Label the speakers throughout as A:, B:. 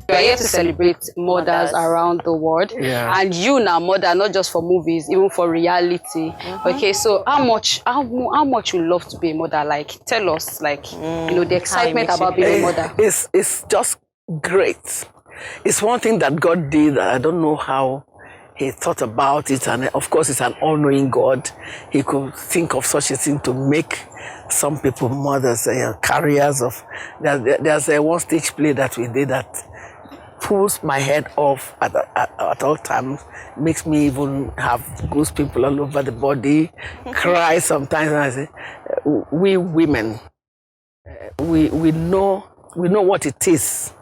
A: We are here to celebrate mothers around the world.
B: Yeah.
A: And you now, mother, not just for movies, even for reality. Okay, so how much you love to be a mother? Like, tell us, like, you know, the excitement about being a mother.
B: It's just great. It's one thing that God did. I don't know how He thought about it, and of course, it's an all-knowing God. He could think of such a thing to make some people mothers, carriers of. There's a one stage play that we did that pulls my head off at all times, makes me even have goose people all over the body, cry sometimes. And I say, we women, we know what it is.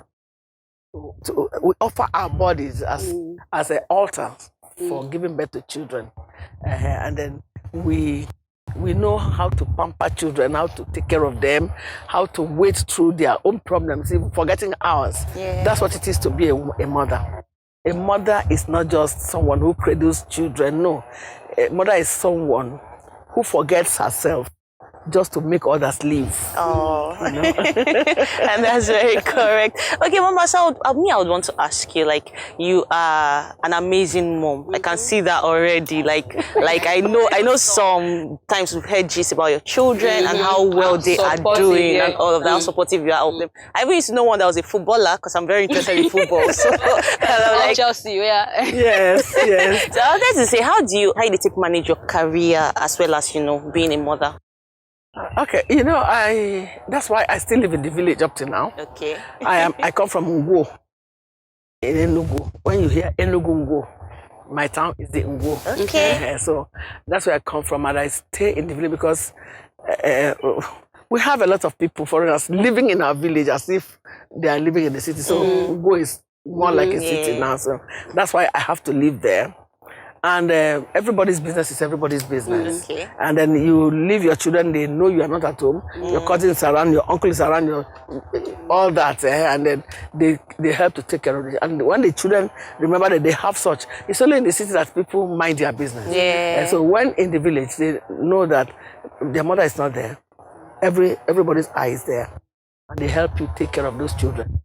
B: We offer our bodies as an altar for giving birth to children, and then we know how to pamper children, how to take care of them, how to wait through their own problems, even forgetting ours.
C: Yeah.
B: That's what it is to be a mother. A mother is not just someone who cradles children. No, a mother is someone who forgets herself just to make others live.
C: Oh,
B: you know?
C: and that's very correct. Okay, Mama, so I would want to ask you, like, you are an amazing mom. I can see that already. Like I know sometimes we've heard gist about your children and how well they are doing and all of that, how supportive you are of them. I even used to know one that was a footballer because I'm very interested in football. So I'm like,
A: Chelsea, yeah.
B: Yes.
C: So I wanted to say, how do you take manage your career as well as, you know, being a mother?
B: Okay, you know, that's why I still live in the village up to now.
C: Okay.
B: I come from Ngwo, in Enugu. When you hear Enugu Ngwo, my town is the Ngwo.
C: Okay.
B: So that's where I come from, and I stay in the village because we have a lot of people, foreigners, living in our village as if they are living in the city. So Ngwo is more like a city now. So that's why I have to live there. And everybody's business is everybody's business.
C: Okay.
B: And then you leave your children, they know you are not at home. Your cousins around, your uncles around, all that. And then they help to take care of it. And when the children remember that they have such, it's only in the city that people mind their business.
C: Yeah.
B: And so when in the village, they know that their mother is not there. Everybody's eye is there. And they help you take care of those children.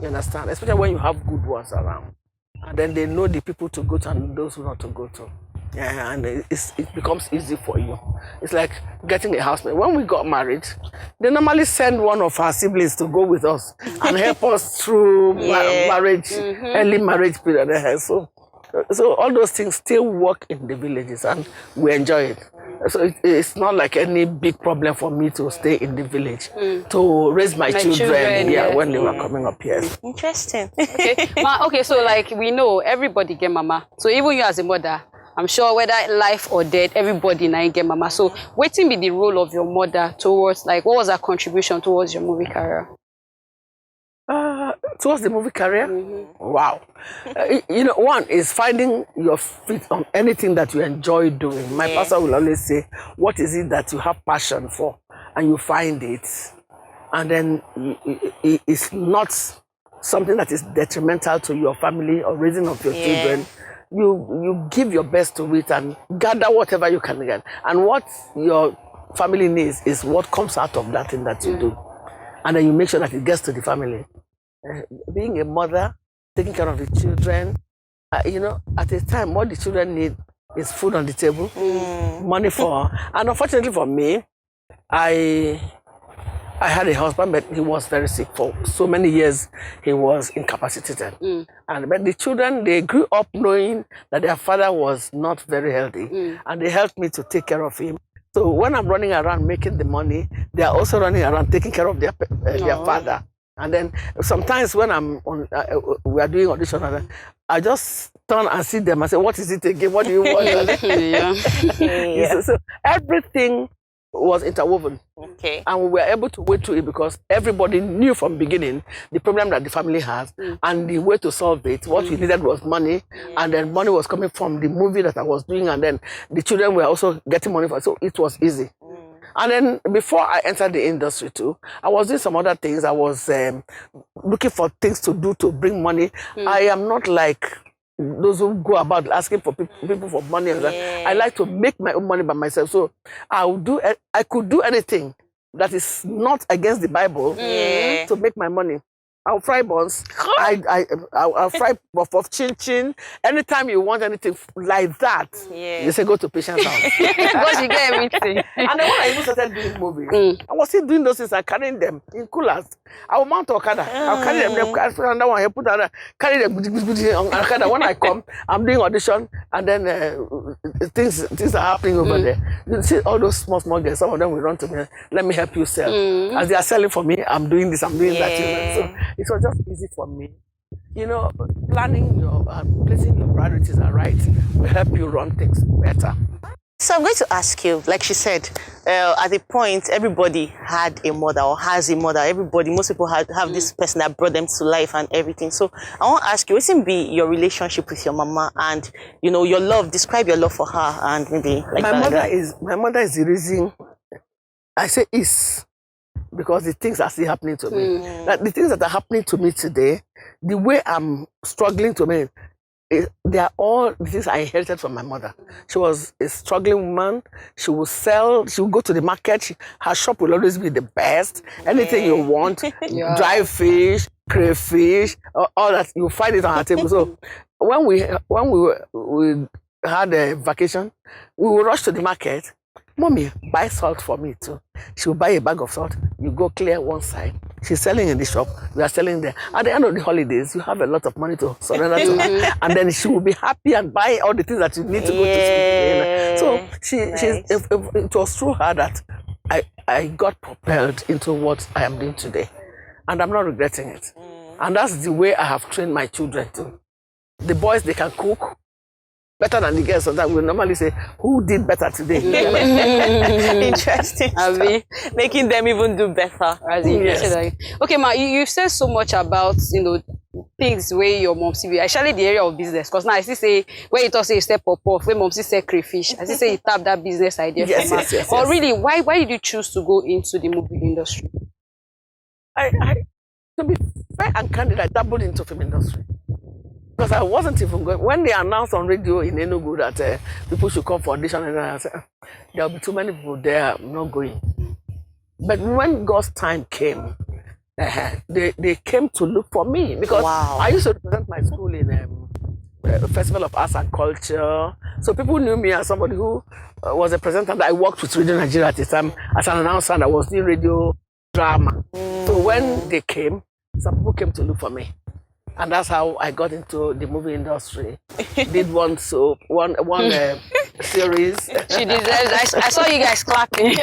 B: You understand? Especially when you have good ones around. And then they know the people to go to and those who not to go to. Yeah, and it becomes easy for you. It's like getting a housemate. When we got married, they normally send one of our siblings to go with us and help us through marriage, early marriage period. So all those things still work in the villages and we enjoy it. So it's not like any big problem for me to stay in the village to raise my children when they were coming up here.
C: Interesting.
A: Okay, so like we know everybody get mama. So even you as a mother, I'm sure whether life or death, everybody now get mama. So what will be the role of your mother towards, like, what was her contribution towards your movie career?
B: Towards the movie career? Wow. You know, one is finding your feet on anything that you enjoy doing. My pastor will always say, what is it that you have passion for? And you find it. And then it's not something that is detrimental to your family or raising of your children. You give your best to it and gather whatever you can get. And what your family needs is what comes out of that thing that you do. And then you make sure that it gets to the family. Being a mother, taking care of the children, you know, at a time, what the children need is food on the table, money for, and unfortunately for me, I had a husband, but he was very sick for so many years. He was incapacitated, but the children, they grew up knowing that their father was not very healthy, and they helped me to take care of him. So when I'm running around making the money, they are also running around taking care of their father. And then sometimes when I'm on, we are doing audition, I just turn and see them and say, "What is it again? What do you want?" So everything was interwoven.
C: Okay.
B: And we were able to wait through it because everybody knew from beginning the problem that the family has and the way to solve it. What we needed was money, and then money was coming from the movie that I was doing, and then the children were also getting money for it, so it was easy. And then before I entered the industry too, I was doing some other things. I was looking for things to do to bring money. I am not like those who go about asking for people for money. I like to make my own money by myself. So I could do anything that is not against the Bible to make my money. I'll fry buns. I'll fry puff chin chin. Anytime you want anything like that, you say go to patient's house.
A: Because you get everything.
B: And then when I even started doing movies, I was still doing those things. I carrying them in coolers. I will mount Okada. I'll carry them. Another one. I put another. Carry them on Okada. When I come, I'm doing audition, and then things are happening over there. You see all those small girls. Some of them will run to me. Let me help you sell. As they are selling for me, I'm doing this. I'm doing that. You know? So it was just easy for me. You know, planning your placing your priorities are right will help you run things better.
C: So I'm going to ask you, like she said, at a point, everybody had a mother or has a mother. Most people have this person that brought them to life and everything. So I want to ask you, what's be your relationship with your mama and, you know, your love? Describe your love for her and maybe like
B: my mother is the reason. I say is because the things are still happening to me. Like the things that are happening to me today, the way I'm struggling to me. They are all the things I inherited from my mother. She was a struggling woman. She would sell. She would go to the market. Her shop will always be the best. Anything you want, dry fish, crayfish, all that, you find it on her table. So when we had a vacation, we would rush to the market. Mommy, buy salt for me too. She will buy a bag of salt. You go clear one side. She's selling in the shop. We are selling there. At the end of the holidays, you have a lot of money to surrender to her. And then she will be happy and buy all the things that you need to go to school. So it was through her that I got propelled into what I am doing today. And I'm not regretting it. And that's the way I have trained my children too. The boys, they can cook better than the girls. So that we normally say, who did better today?
C: Interesting. Making them even do better.
A: Okay, Ma, you've said so much about, you know, things where your mom see, actually the area of business. Because now I still say, when you talk say you step up, when mom see say crayfish, I still say you tap that business idea from her. But really, why did you choose to go into the movie industry?
B: To be fair and candid, I dabbled into film industry. Because I wasn't even going. When they announced on radio in Enugu that people should come for audition, and I said, there will be too many people there, I'm not going. But when God's time came, they came to look for me. Because I used to represent my school in a Festival of Arts and Culture. So people knew me as somebody who was a presenter. I worked with Radio Nigeria at the time as an announcer, and I was doing radio drama. So when they came, some people came to look for me. And that's how I got into the movie industry. Did one series.
A: She deserves. I saw you guys clapping.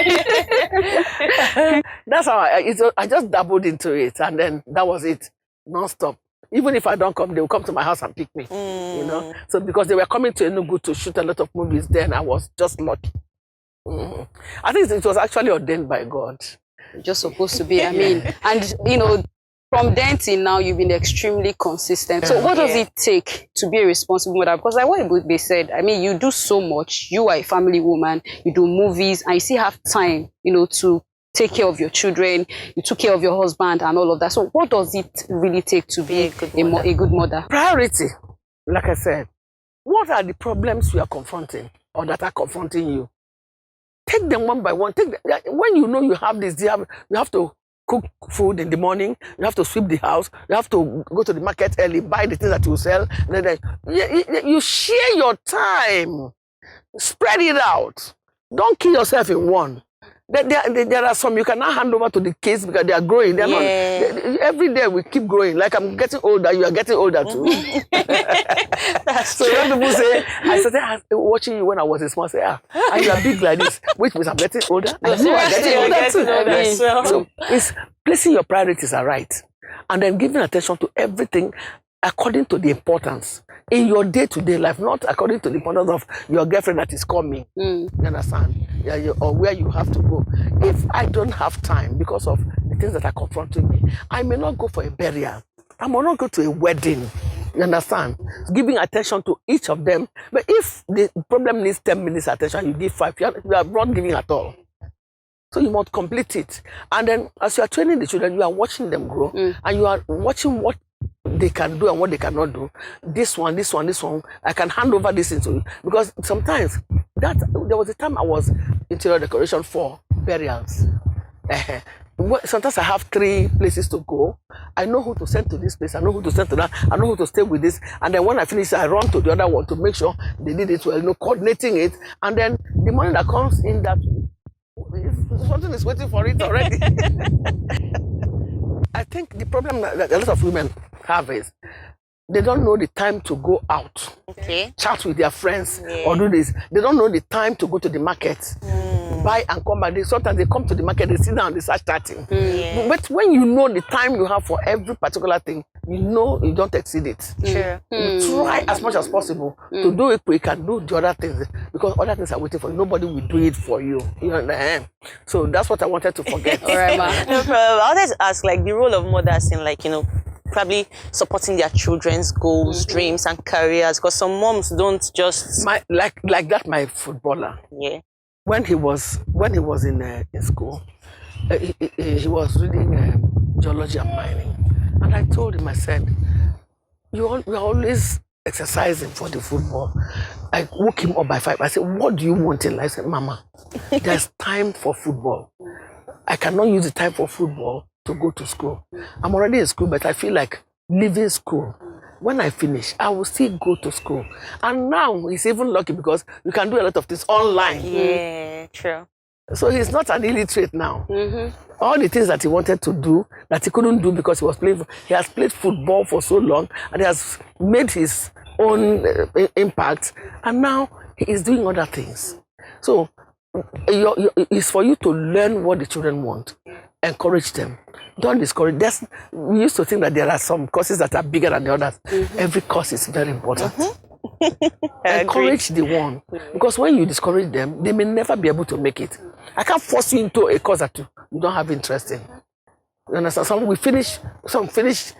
B: That's how I just dabbled into it, and then that was it, non-stop. Even if I don't come, they will come to my house and pick me. You know, so because they were coming to Enugu to shoot a lot of movies, then I was just lucky. I think it was actually ordained by God.
A: Just supposed to be. I mean, and you know. From then till now, you've been extremely consistent. So what does it take to be a responsible mother? Because like what they said, I mean, you do so much. You are a family woman. You do movies, and you still have time, you know, to take care of your children. You took care of your husband and all of that. So what does it really take to be a good mother?
B: Priority, like I said. What are the problems you are confronting or that are confronting you? Take them one by one. When you know you have this, you have to cook food in the morning, you have to sweep the house, you have to go to the market early, buy the things that you sell, and then you share your time, spread it out. Don't kill yourself in one. There are some you cannot hand over to the kids because they are growing. They're not, every day we keep growing. Like I'm getting older, you are getting older too. So when people say, I started watching you when I was a small, say, and you are big like this, which means I'm getting older. And you are getting older too. So it's placing your priorities are right. And then giving attention to everything according to the importance in your day-to-day life, not according to the importance of your girlfriend that is coming. You understand? Or where you have to go. If I don't have time because of the things that are confronting me, I may not go for a burial. I may not go to a wedding. You understand? Giving attention to each of them. But if the problem needs 10 minutes attention, you give 5. You are not giving at all. So you must complete it. And then as you are training the children, you are watching them grow. And you are watching what they can do and what they cannot do. This one, I can hand over this into you. Because sometimes, there was a time I was interior decoration for burials. sometimes I have 3 places to go. I know who to send to this place. I know who to send to that. I know who to stay with this. And then when I finish, I run to the other one to make sure they did it well, coordinating it. And then the money that comes in, that something is waiting for it already. I think the problem that a lot of women have is they don't know the time to go out, chat with their friends, or do this. They don't know the time to go to the market, buy and come back. Sometimes they come to the market, they sit down, they start chatting. But when you know the time you have for every particular thing, you know you don't exceed it.
C: Sure.
B: You try as much as possible to do it quick and do the other things, because other things are waiting for you. Nobody will do it for you. You understand? So that's what I wanted to forget.
A: All right, ma.
C: No problem. I wanted to ask, like, the role of mothers in, like, you know, probably supporting their children's goals, dreams, and careers. Because some moms don't just
B: like that. My footballer.
C: Yeah.
B: When he was in school, he was reading geology and mining, and I told him, I said, "You're always exercising for the football." I woke him up by 5. I said, "What do you want in life?" I said, "Mama, there's time for football. I cannot use the time for football to go to school. I'm already in school, but I feel like leaving school. When I finish, I will still go to school." And now he's even lucky because you can do a lot of things online.
C: Yeah, true.
B: So he's not an illiterate now. All the things that he wanted to do that he couldn't do because he has played football for so long, and he has made his own impact, and now he is doing other things. So it's for you to learn what the children want. Encourage them. Don't discourage. We used to think that there are some courses that are bigger than the others. Every course is very important. Encourage the one. Because when you discourage them, they may never be able to make it. I can't force you into a course that you don't have interest in. You understand? Some finish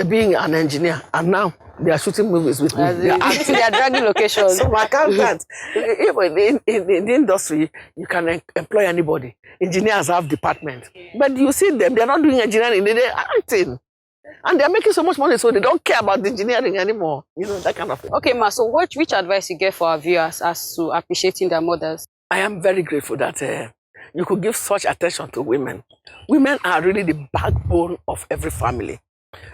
B: being an engineer, and now they are shooting movies with me.
A: They are dragging locations.
B: So I can't. Even in the industry, you can employ anybody. Engineers have departments. But you see them, they're not doing engineering, they're acting. And they're making so much money, so they don't care about the engineering anymore. You know, that kind of thing.
A: Okay, ma, so which advice you get for our viewers as to appreciating their mothers?
B: I am very grateful that you could give such attention to women. Women are really the backbone of every family.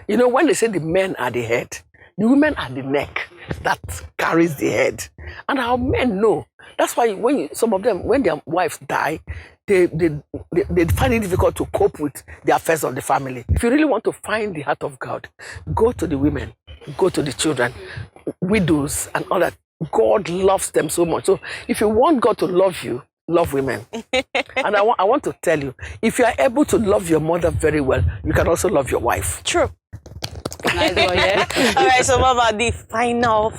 B: You know, when they say the men are the head, the women are the neck that carries the head. And our men know. That's why some of them, when their wives die, they find it difficult to cope with the affairs of the family. If you really want to find the heart of God, go to the women, go to the children, widows and all that. God loves them so much. So if you want God to love you, love women. And I want to tell you, if you are able to love your mother very well, you can also love your wife.
C: True.
A: Nice one, yeah.
C: All right, so Mama, the final,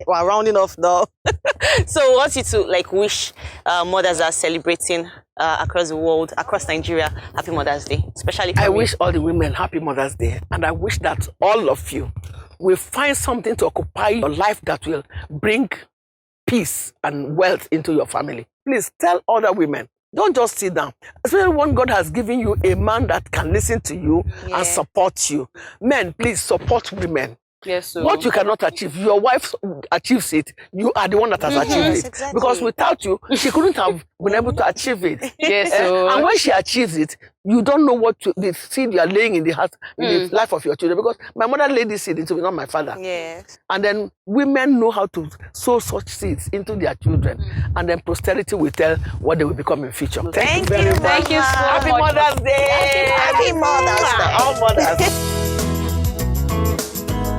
C: we're rounding off now. So I want you to, like, wish mothers that are celebrating across the world, across Nigeria, Happy Mother's Day, especially for
B: I
C: me.
B: wish all the women Happy Mother's Day, and I wish that all of you will find something to occupy your life that will bring peace and wealth into your family. Please tell other women. Don't just sit down. Especially when God has given you a man that can listen to you and support you. Men, please support women.
A: Yes, so.
B: What you cannot achieve, your wife achieves it. You are the one that has achieved it.
C: Exactly.
B: Because without you, she couldn't have been able to achieve it.
A: Yes, so.
B: And when she achieves it, you don't know the seed you are laying in the heart, in the life of your children. Because my mother laid this seed into me, not my father.
C: Yes.
B: And then women know how to sow such seeds into their children. And then posterity will tell what they will become in future.
C: Thank you
B: very much.
C: Thank you so
B: Happy
C: much.
B: Mother's Day.
C: Happy Mother's Day.
B: All mothers.